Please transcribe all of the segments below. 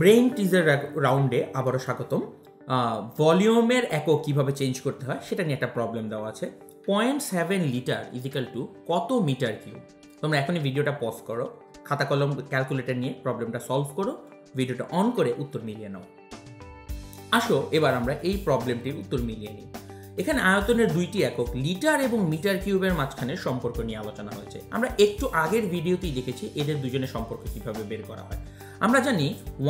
Brain teaser রাউন্ডে আবারও স্বাগতম। ভলিউমের একক কীভাবে চেঞ্জ করতে হয় সেটা নিয়ে একটা প্রবলেম দেওয়া আছে। 0.7 লিটার ইজিক্যাল টু কত মিটার কিউব। তোমরা এখনই ভিডিওটা পজ করো, খাতা কলম ক্যালকুলেটর নিয়ে প্রবলেমটা সলভ করো, ভিডিওটা অন করে উত্তর মিলিয়ে নাও। আসো এবার আমরা এই প্রবলেমটির উত্তর মিলিয়ে নিই। এখানে আয়তনের দুইটি একক লিটার এবং মিটার কিউবের মাঝখানে সম্পর্ক নিয়ে আলোচনা হয়েছে। আমরা একটু আগের ভিডিওতেই দেখেছি এদের দুজনের সম্পর্ক কিভাবে বের করা হয়। আমরা জানি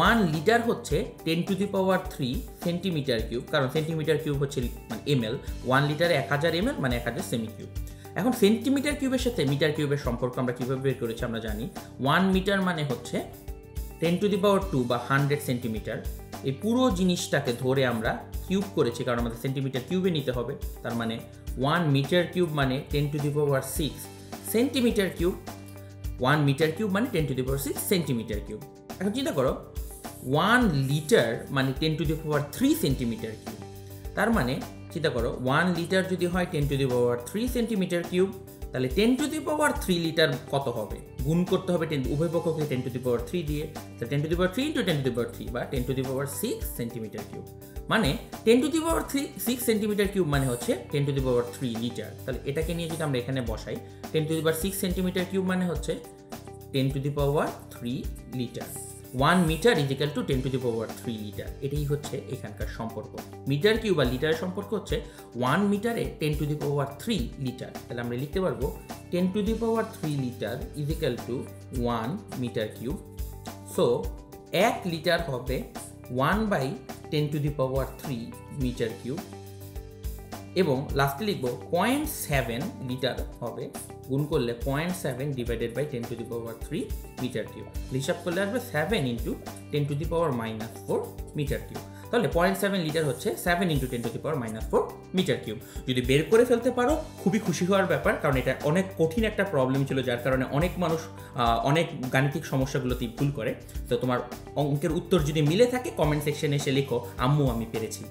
1 লিটার হচ্ছে 10⁻³ সেন্টিমিটার কিউব, কারণ সেন্টিমিটার কিউব হচ্ছে মানে ml। 1 লিটারে 1000 ml মানে 1000 সেমি কিউব। এখন সেন্টিমিটার কিউবের সাথে মিটার কিউবের সম্পর্ক আমরা কিভাবে বের করেছি আমরা জানি 1 মিটার মানে হচ্ছে 10⁻² বা 100 সেন্টিমিটার। এই পুরো জিনিসটাকে ধরে আমরা কিউব করেছি, কারণ আমাদের সেন্টিমিটার কিউবে নিতে হবে। তার মানে 1 মিটার কিউব মানে 10⁻6 সেন্টিমিটার কিউব। 1 মিটার কিউব মানে 10⁻6 সেন্টিমিটার কিউব। এখন চিন্তা করো 1 লিটার মানে 10⁻³ সেন্টিমিটার কিউব। তার মানে চিন্তা করো 1 লিটার যদি হয় 10⁻³ সেন্টিমিটার কিউব, তাহলে 10⁻³ লিটার কত হবে? গুণ করতে হবে উভয় পক্ষকে 10⁻³ দিয়ে, তাহলে 10⁻³ × 10⁻³ বা 10⁻6 সেন্টিমিটার কিউব। মানে 10⁻6 সেন্টিমিটার কিউব মানে হচ্ছে 10⁻³ লিটার। তাহলে এটাকে নিয়ে যদি আমরা এখানে বসাই 10⁻6 সেন্টিমিটার কিউব মানে হচ্ছে 10⁻³ litre. 1 metre equal to 10⁻³ litre. এটাই হচ্ছে এখানকার সম্পর্ক। মিটার কিউব বা লিটারের সম্পর্ক হচ্ছে 1 মিটারে 10⁻³ লিটার। তাহলে আমরা লিখতে পারবো 10⁻³ litre equal to 1 metre cube. So 1 litre হবে 1/10⁻³ মিটার কিউব, এবং লাস্টে লিখব 0.7 লিটার হবে গুণ করলে 0.7 ডিভাইডেড বাই 10⁻³ মিটার কিউব। হিসাব করলে আসবে 7 × 10⁻⁻4 মিটার কিউব। তাহলে 0.7 লিটার হচ্ছে 7 × 10⁻⁻4 মিটার কিউব। যদি বের করে ফেলতে পারো খুবই খুশি হওয়ার ব্যাপার, কারণ এটা অনেক কঠিন একটা প্রবলেম ছিল, যার কারণে অনেক মানুষ অনেক গাণিতিক সমস্যাগুলোতে ভুল করে। তো তোমার অঙ্কের উত্তর যদি মিলে থাকে কমেন্ট সেকশনে এসে লিখো আম্মু আমি পেরেছি।